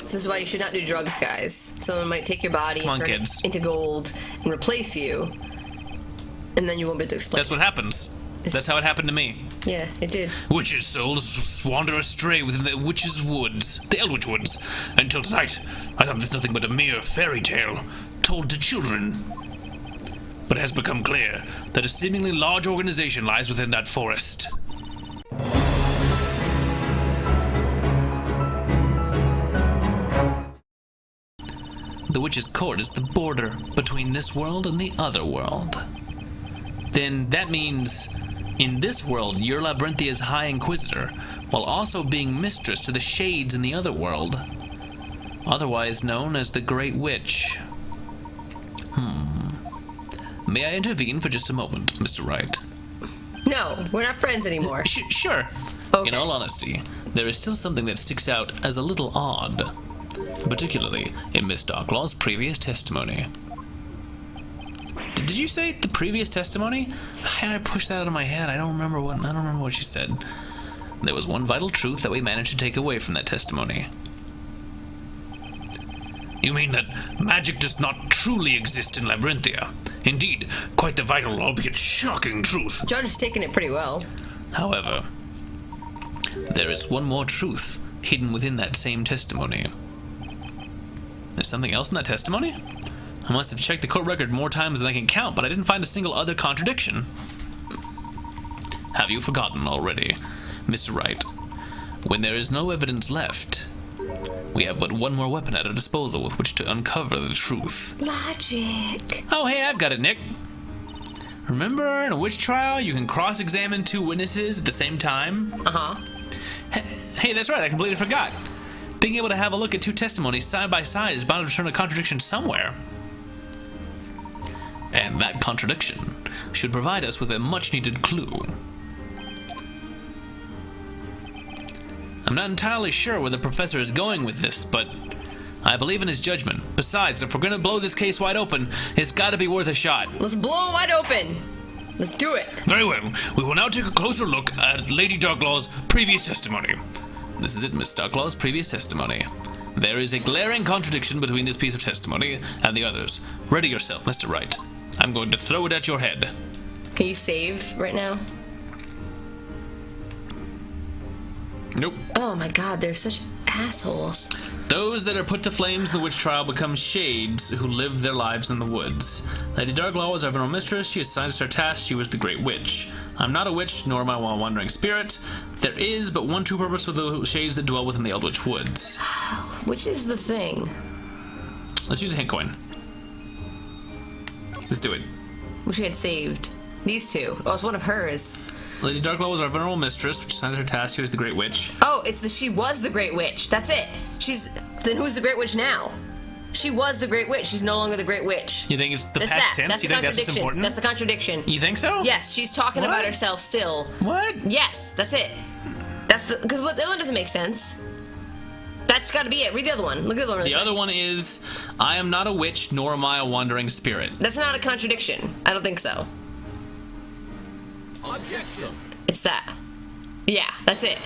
This is why you should not do drugs, guys. Someone might take your body Come on, and turn kids. it into gold and replace you, and then you won't be able to explain. That's what happens. That's how it happened to me. Yeah, it did. Witches' souls wander astray within the witches' woods, the Eldritch Woods. Until tonight, I thought it's nothing but a mere fairy tale told to children. But it has become clear that a seemingly large organization lies within that forest. The Witch's Court is the border between this world and the other world. Then that means, in this world, you're Labyrinthia's High Inquisitor, while also being mistress to the Shades in the other world, otherwise known as the Great Witch. May I intervene for just a moment, Mr. Wright? No, we're not friends anymore. Sure. Okay. In all honesty, there is still something that sticks out as a little odd, particularly in Miss Darklaw's previous testimony. Did you say the previous testimony? How did I push that out of my head? I don't remember what she said. There was one vital truth that we managed to take away from that testimony. You mean that magic does not truly exist in Labyrinthia? Indeed, quite the vital, albeit shocking truth. Judge is taking it pretty well. However, there is one more truth hidden within that same testimony. There's something else in that testimony? I must have checked the court record more times than I can count, but I didn't find a single other contradiction. Have you forgotten already, Mr. Wright? When there is no evidence left, we have but one more weapon at our disposal with which to uncover the truth. Logic. Oh, hey, I've got it, Nick. Remember, in a witch trial, you can cross-examine two witnesses at the same time? Uh-huh. Hey, that's right, I completely forgot. Being able to have a look at two testimonies side by side is bound to return a contradiction somewhere. And that contradiction should provide us with a much-needed clue. I'm not entirely sure where the professor is going with this, but I believe in his judgment. Besides, if we're going to blow this case wide open, it's got to be worth a shot. Let's blow it wide open. Let's do it. Very well. We will now take a closer look at Lady Darklaw's previous testimony. This is it, Miss Darklaw's previous testimony. There is a glaring contradiction between this piece of testimony and the others. Ready yourself, Mr. Wright. I'm going to throw it at your head. Can you save right now? Nope. Oh my god, they're such assholes. Those that are put to flames in the witch trial become shades who live their lives in the woods. Lady Darklaw was our venerable mistress. She assigned us her task. She was the Great Witch. I'm not a witch, nor am I a wandering spirit. There is but one true purpose for the shades that dwell within the Eldritch Woods. Which is the thing? Let's use a hint coin. Let's do it. Which we had saved. These two. Oh, it's one of hers. Lady Darklaw was our venerable mistress, which assigned her task. She was the Great Witch. Oh, she was the Great Witch. That's it. Then who's the Great Witch now? She was the Great Witch. She's no longer the Great Witch. You think it's the past tense? That's You the think that's what's contradiction. important? That's the contradiction. You think so? Yes, she's talking about herself still. What? Yes, that's it. Because the other one doesn't make sense. That's got to be it. Read the other one. Look at the other one. The other one is, I am not a witch, nor am I a wandering spirit. That's not a contradiction. I don't think so. Objection. It's that. Yeah, that's it.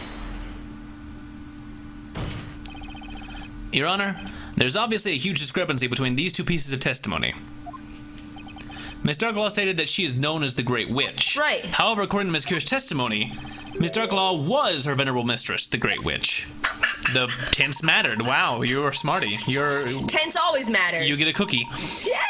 Your Honor, there's obviously a huge discrepancy between these two pieces of testimony. Miss Darklaw stated that she is known as the Great Witch. Right. However, according to Miss Kira's testimony, Miss Darklaw was her venerable mistress, the Great Witch. The tense mattered. Wow, you're a smarty. Tense always matters. You get a cookie.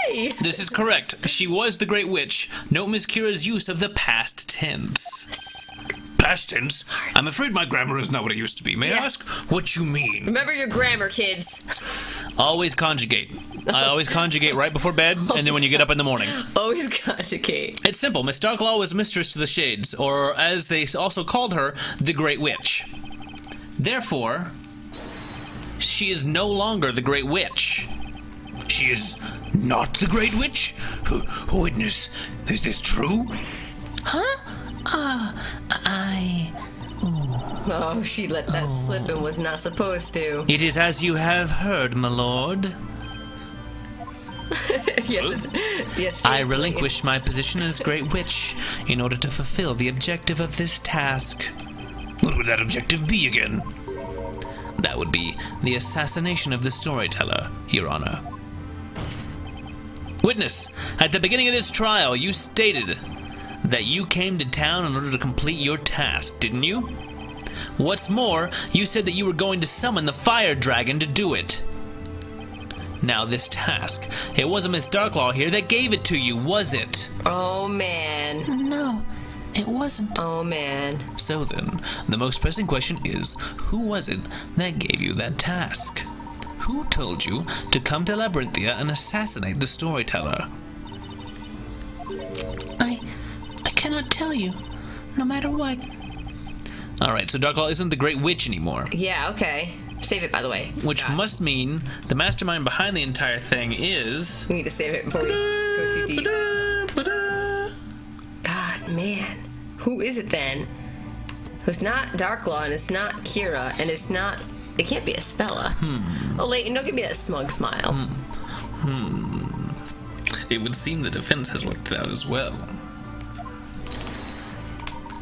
Yay! This is correct. She was the Great Witch. Note Miss Kira's use of the past tense. Past tense? I'm afraid my grammar is not what it used to be. May I ask what you mean? Remember your grammar, kids. Always conjugate. I always conjugate right before bed, and then when you get up in the morning. Always conjugate. It's simple. Miss Darklaw was mistress to the Shades, or as they also called her, the Great Witch. Therefore, she is no longer the Great Witch. She is not the Great Witch? Witness, is this true? Huh? Oh, she let that slip and was not supposed to. It is as you have heard, my lord. Yes, I relinquish my position as Great Witch in order to fulfill the objective of this task. What would that objective be again? That would be the assassination of the Storyteller, Your Honor. Witness, at the beginning of this trial, you stated that you came to town in order to complete your task, didn't you? What's more, you said that you were going to summon the fire dragon to do it. Now this task, it wasn't Miss Darklaw here that gave it to you, was it? Oh, man. No, it wasn't. Oh, man. So then, the most pressing question is, who was it that gave you that task? Who told you to come to Labyrinthia and assassinate the Storyteller? I cannot tell you, no matter what. Alright, so Darklaw isn't the Great Witch anymore. Yeah, okay. Save it, by the way. Which must mean the mastermind behind the entire thing is... We need to save it before we go too deep. God, man. Who is it then? It's not Darklaw, and it's not Kira, and it's not... It can't be Espella. Oh, Layton, don't give me that smug smile. It would seem the defense has worked it out as well.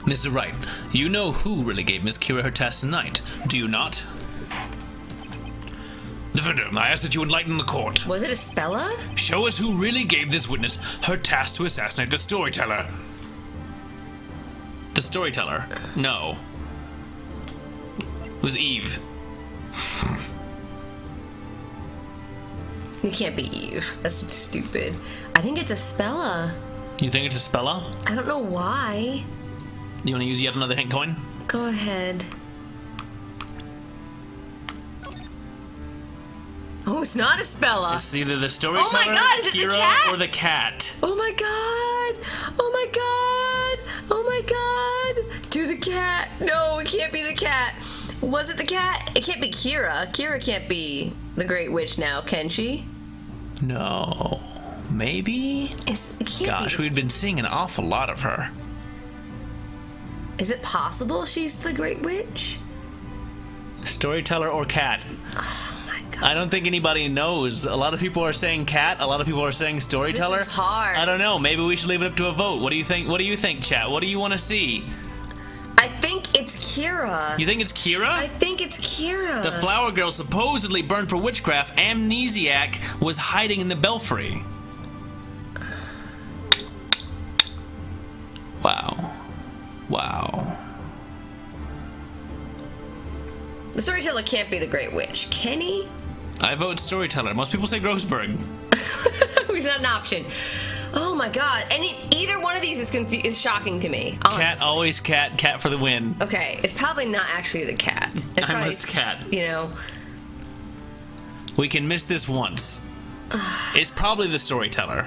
Mr. Wright, you know who really gave Miss Kira her task tonight, do you not? Defender, I ask that you enlighten the court. Was it Espella? Show us who really gave this witness her task to assassinate the Storyteller. The Storyteller? No. It was Eve. It can't be Eve. That's stupid. I think it's Espella. You think it's Espella? I don't know why. You want to use yet another hint coin? Go ahead. Oh, it's not Espella. It's either the Storyteller, Oh my God, is it the Kira, cat? or the cat. Oh my God. Oh my God. Oh my God. Do the cat. No, it can't be the cat. Was it the cat? It can't be Kira. Kira can't be the Great Witch now, can she? No. Maybe? It can't Gosh, be. we've been seeing an awful lot of her. Is it possible she's the Great Witch? Storyteller or cat? Oh my God. I don't think anybody knows. A lot of people are saying cat. A lot of people are saying Storyteller. This is hard. I don't know. Maybe we should leave it up to a vote. What do you think? What do you think, chat? What do you want to see? I think it's Kira. You think it's Kira? I think it's Kira. The flower girl supposedly burned for witchcraft. Amnesiac was hiding in the belfry. Wow. Wow. The Storyteller can't be the Great Witch, can he? I vote Storyteller. Most people say Grossberg. He's not an option. Oh my God! And either one of these is shocking to me. Honestly. Cat, always cat. Cat for the win. Okay, it's probably not actually the cat. It's I probably, must cat. You know. We can miss this once. It's probably the Storyteller.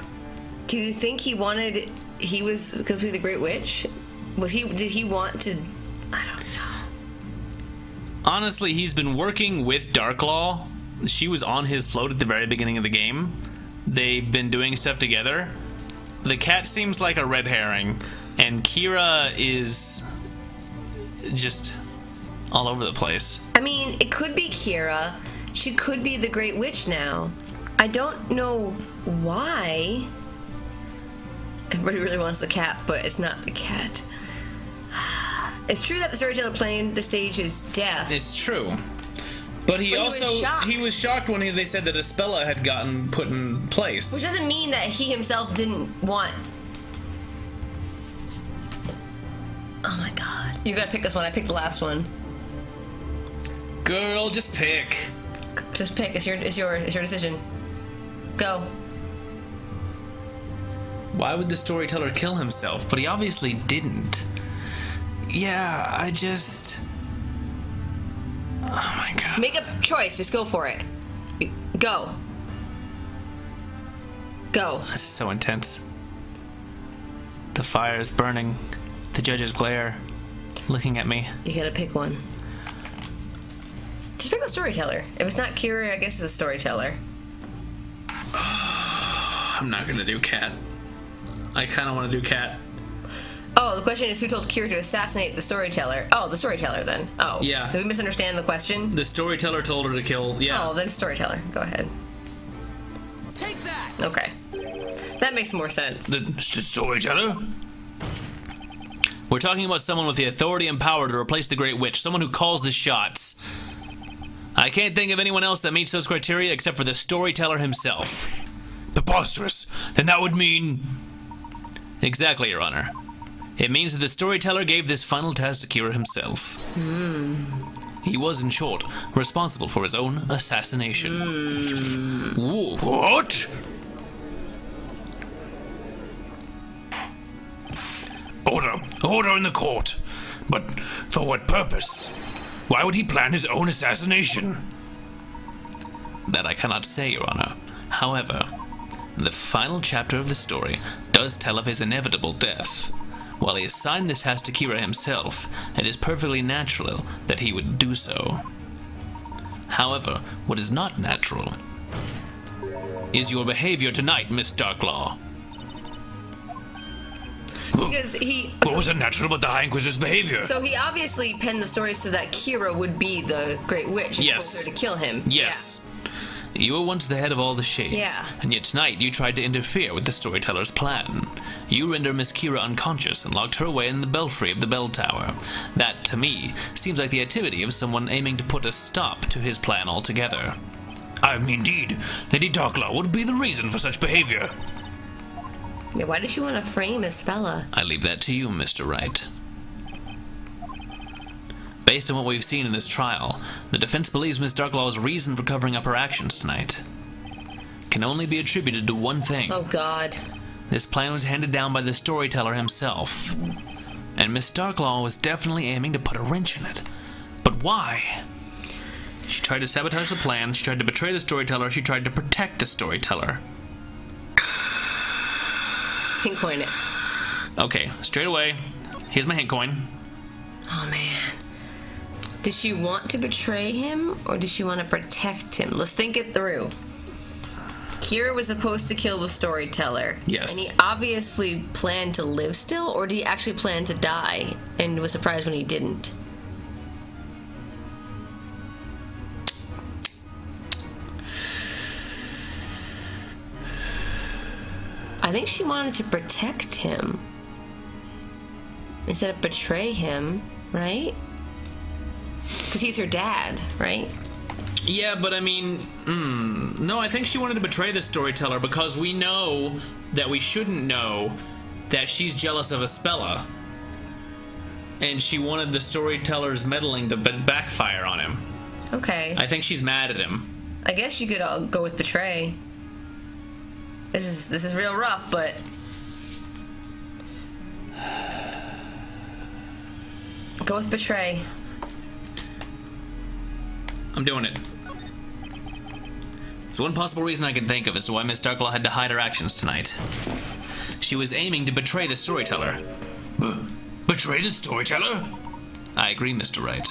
Do you think he was going to be the Great Witch? Did he want to? I don't know. Honestly, he's been working with Darklaw. She was on his float at the very beginning of the game. They've been doing stuff together. The cat seems like a red herring, and Kira is just all over the place. I mean, it could be Kira. She could be the Great Witch now. I don't know why. Everybody really wants the cat, but it's not the cat. It's true that the Storyteller playing the stage is death. It's true. But he was shocked when they said that Espella had gotten put in place. Which doesn't mean that he himself didn't want. Oh my God! You gotta pick this one. I picked the last one. Girl, just pick. Just pick. It's your decision. Go. Why would the Storyteller kill himself? But he obviously didn't. Yeah, I just. Oh my God. Make a choice. Just go for it. Go. Go. This is so intense. The fire is burning. The judges glare, looking at me. You gotta pick one. Just pick the Storyteller. If it's not Kira, I guess it's a Storyteller. I'm not gonna do cat. I kind of want to do cat. Oh, the question is who told Kira to assassinate the Storyteller? Oh, the Storyteller then. Oh. Yeah. Did we misunderstand the question? The Storyteller told her to kill. Yeah. Oh, then Storyteller. Go ahead. Take that. Okay. That makes more sense. The Storyteller? We're talking about someone with the authority and power to replace the Great Witch. Someone who calls the shots. I can't think of anyone else that meets those criteria except for the storyteller himself. Preposterous. Then that would mean... Exactly, Your Honor. It means that the storyteller gave this final task to Kira himself. He was, in short, responsible for his own assassination. What? Order in the court. But for what purpose? Why would he plan his own assassination? That I cannot say, Your Honor. However, the final chapter of the story does tell of his inevitable death. While he assigned this task to Kira himself, it is perfectly natural that he would do so. However, what is not natural is your behavior tonight, Miss Darklaw. Because What was unnatural about the High Inquisitor's behavior? So he obviously penned the story so that Kira would be the Great Witch and Yes. forced her to kill him. Yes. You were once the head of all the Shades, Yeah. and yet tonight you tried to interfere with the storyteller's plan. You rendered Miss Kira unconscious and locked her away in the belfry of the bell tower. That, to me, seems like the activity of someone aiming to put a stop to his plan altogether. Indeed, Lady Darklaw would be the reason for such behavior. Yeah, why does she want to frame Espella? I leave that to you, Mr. Wright. Based on what we've seen in this trial, the defense believes Miss Darklaw's reason for covering up her actions tonight can only be attributed to one thing. Oh, God. This plan was handed down by the storyteller himself, and Miss Darklaw was definitely aiming to put a wrench in it. But why? She tried to sabotage the plan, she tried to betray the storyteller, she tried to protect the storyteller. Hint coin it. Okay, straight away, here's my hint coin. Oh, man. Did she want to betray him, or did she want to protect him? Let's think it through. Kira was supposed to kill the storyteller. Yes. And he obviously planned to live still, or did he actually plan to die and was surprised when he didn't? I think she wanted to protect him instead of betray him, right? Because he's her dad, right? Yeah, but I mean, no, I think she wanted to betray the storyteller because we know that we shouldn't know that she's jealous of Espella. And she wanted the storyteller's meddling to backfire on him. Okay. I think she's mad at him. I guess you could all go with betray. This is real rough, but go with betray. I'm doing it. It's one possible reason I can think of as to why Miss Darklaw had to hide her actions tonight. She was aiming to betray the storyteller. Betray the storyteller? I agree, Mr. Wright.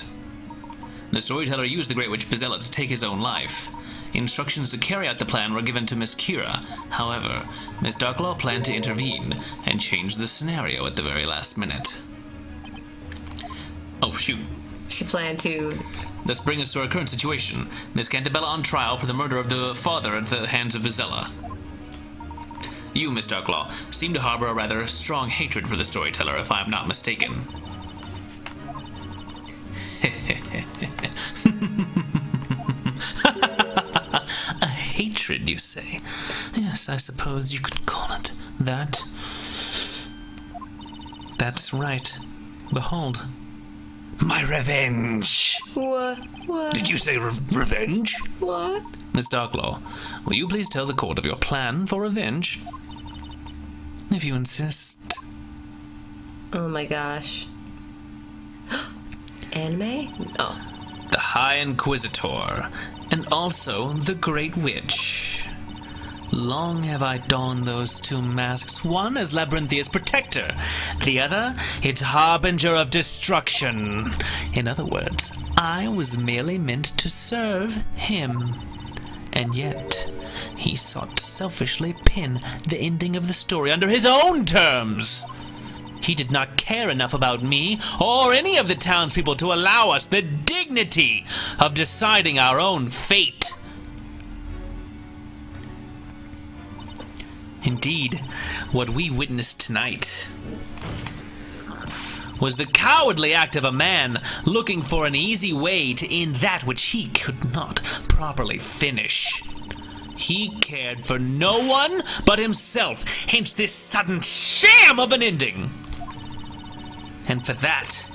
The storyteller used the Great Witch Espella to take his own life. Instructions to carry out the plan were given to Miss Kira. However, Miss Darklaw planned to intervene and change the scenario at the very last minute. Oh, shoot. She planned to... Let's bring us to our current situation. Miss Cantabella on trial for the murder of the father at the hands of Espella. You, Miss Darklaw, seem to harbor a rather strong hatred for the storyteller, if I am not mistaken. A hatred, you say? Yes, I suppose you could call it that. That's right. Behold. My revenge. What? Did you say revenge? What? Miss Darklaw, will you please tell the court of your plan for revenge? If you insist. Oh my gosh. Anime? Oh. The High Inquisitor, and also the Great Witch. Long have I donned those two masks, one as Labyrinthia's protector, the other its harbinger of destruction. In other words, I was merely meant to serve him. And yet, he sought to selfishly pin the ending of the story under his own terms. He did not care enough about me or any of the townspeople to allow us the dignity of deciding our own fate. Indeed, what we witnessed tonight was the cowardly act of a man looking for an easy way to end that which he could not properly finish. He cared for no one but himself, hence this sudden sham of an ending. And for that,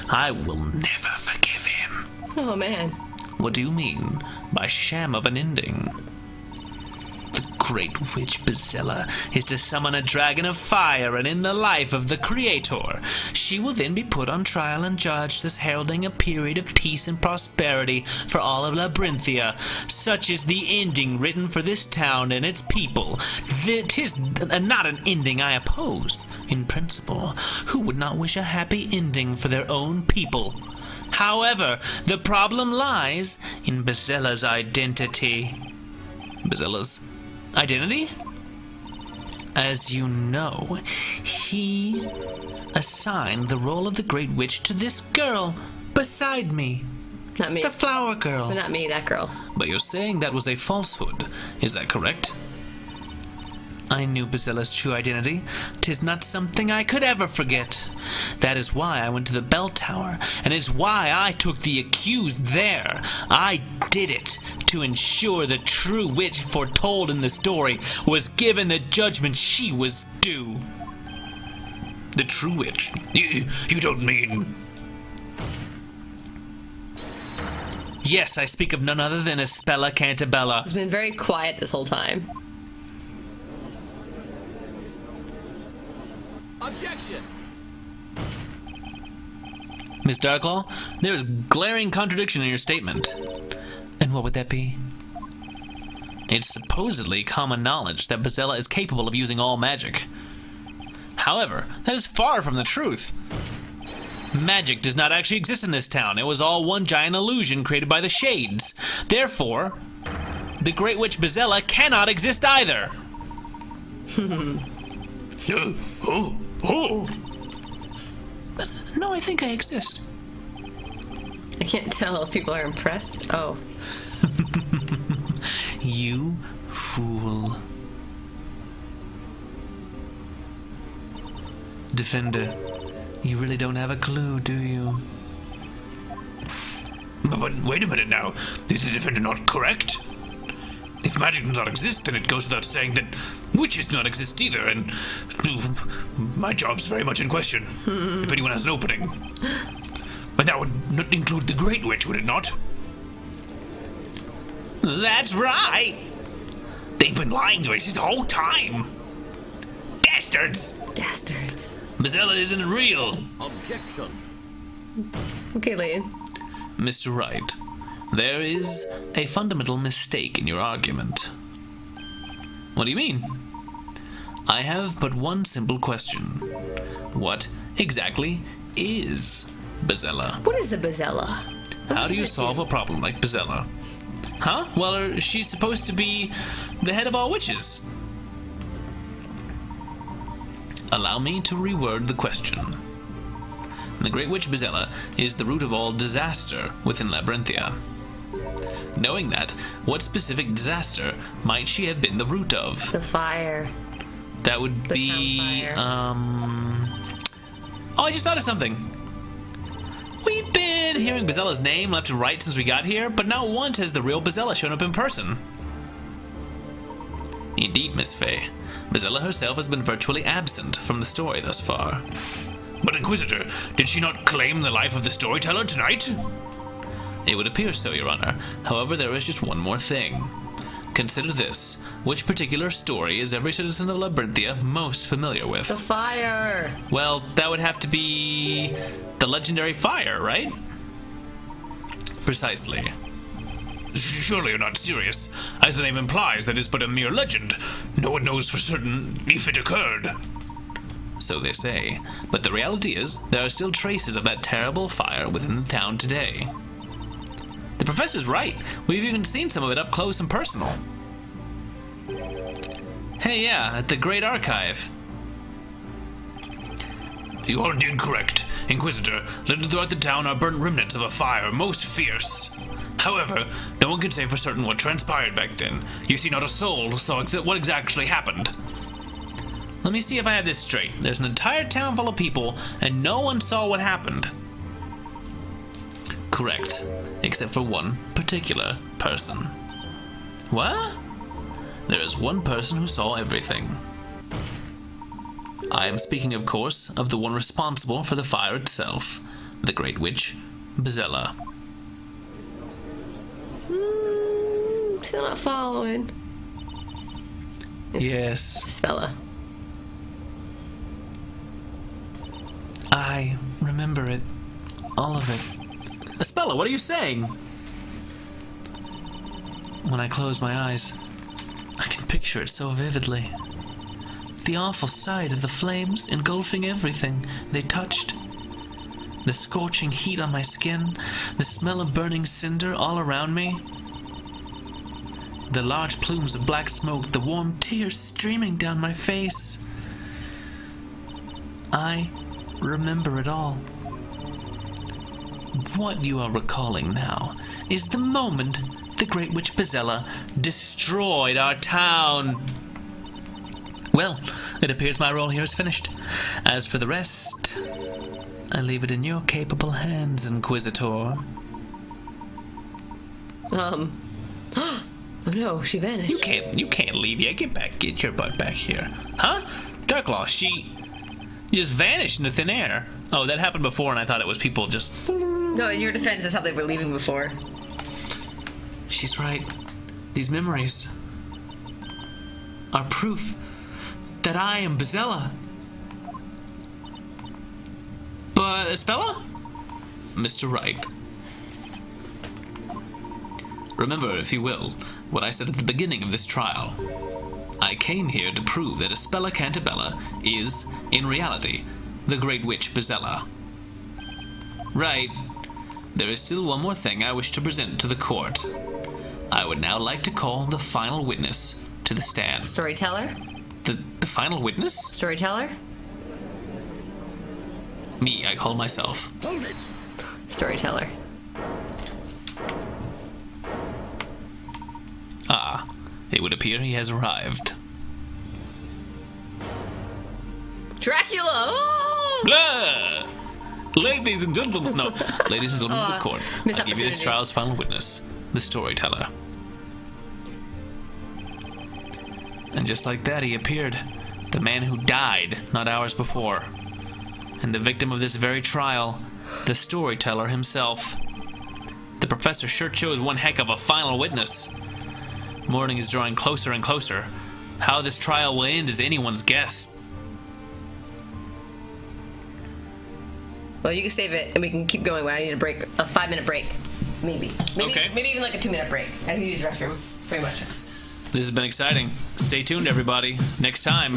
I will never forgive him. Oh, man. What do you mean by sham of an ending? The great witch Espella is to summon a dragon of fire and end the life of the creator. She will then be put on trial and judged as heralding a period of peace and prosperity for all of Labyrinthia. Such is the ending written for this town and its people. 'Tis not an ending I oppose. In principle, who would not wish a happy ending for their own people? However, the problem lies in Espella's identity. Espella's identity? As you know, he assigned the role of the Great Witch to this girl beside me. Not me. The flower girl. But not me, that girl. But you're saying that was a falsehood. Is that correct? I knew Espella's true identity. 'Tis not something I could ever forget. That is why I went to the bell tower, and it's why I took the accused there. I did it to ensure the true witch foretold in the story was given the judgment she was due. The true witch? You don't mean... Yes, I speak of none other than Espella Cantabella. He's been very quiet this whole time. Objection! Miss Darklaw, there is glaring contradiction in your statement. And what would that be? It's supposedly common knowledge that Espella is capable of using all magic. However, that is far from the truth. Magic does not actually exist in this town. It was all one giant illusion created by the Shades. Therefore, the Great Witch Espella cannot exist either. No, I think I exist. I can't tell if people are impressed. Oh. You fool. Defender, you really don't have a clue, do you? But wait a minute now. Is the defender not correct? If magic does not exist, then it goes without saying that witches do not exist either, and my job's very much in question. If anyone has an opening. But that would not include the Great Witch, would it not? That's right! They've been lying to us this whole time! Dastards! Dastards. Espella isn't real! Objection! Okay, Layton. Mr. Wright, there is a fundamental mistake in your argument. What do you mean? I have but one simple question. What exactly is Espella? What is a Espella? How do you solve a problem like Espella? Huh? Well, she's supposed to be the head of all witches. Allow me to reword the question. The Great Witch Espella is the root of all disaster within Labyrinthia. Knowing that, what specific disaster might she have been the root of? The fire. That would The be, town Oh, I just thought of something. We've been hearing Bezella's name left and right since we got here, but not once has the real Espella shown up in person. Indeed, Miss Fay. Espella herself has been virtually absent from the story thus far. But Inquisitor, did she not claim the life of the Storyteller tonight? It would appear so, Your Honor. However, there is just one more thing. Consider this. Which particular story is every citizen of Labyrinthia most familiar with? The fire. Well, that would have to be the legendary fire, right? Precisely. Surely you're not serious. As the name implies, that is but a mere legend. No one knows for certain if it occurred. So they say. But the reality is, there are still traces of that terrible fire within the town today. The professor's right. We've even seen some of it up close and personal. Hey, yeah, at the Great Archive. You are indeed correct, Inquisitor. Littered throughout the town are burnt remnants of a fire most fierce. However, no one can say for certain what transpired back then. You see, not a soul saw what exactly happened. Let me see if I have this straight. There's an entire town full of people, and no one saw what happened. Correct. Except for one particular person. What? There is one person who saw everything. I am speaking, of course, of the one responsible for the fire itself, the Great Witch, Espella. Still not following. Yes. Espella. I remember it. All of it. Espella, what are you saying? When I close my eyes, I can picture it so vividly. The awful sight of the flames engulfing everything they touched. The scorching heat on my skin, the smell of burning cinder all around me. The large plumes of black smoke, the warm tears streaming down my face. I remember it all. What you are recalling now is the moment the Great Witch Espella destroyed our town. Well, it appears my role here is finished. As for the rest, I leave it in your capable hands, Inquisitor. Oh no, she vanished. You can't leave yet. Get your butt back here. Huh? Darklaw, she just vanished into thin air. Oh, that happened before, and I thought it was people just... No, in your defense, that's how they were leaving before. She's right. These memories are proof that I am Espella. But Espella? Mr. Wright. Remember, if you will, what I said at the beginning of this trial. I came here to prove that Espella Cantabella is, in reality, the Great Witch Espella. Right. There is still one more thing I wish to present to the court. I would now like to call the final witness to the stand. Storyteller? The final witness? Storyteller? Me, I call myself. Hold it! Storyteller. Ah, it would appear he has arrived. Dracula! Oh! Blah! Ladies and gentlemen, no. Ladies and gentlemen of the court, I missed give you this opportunity. trial's final witness, the Storyteller. And just like that, he appeared. The man who died not hours before. And the victim of this very trial, the Storyteller himself. The professor sure chose one heck of a final witness. Morning is drawing closer and closer. How this trial will end is anyone's guess. Well, you can save it, and we can keep going. I need a break, a 5-minute break, maybe. Okay. Maybe even like a 2-minute break. I can use the restroom, pretty much. This has been exciting. Stay tuned, everybody. Next time,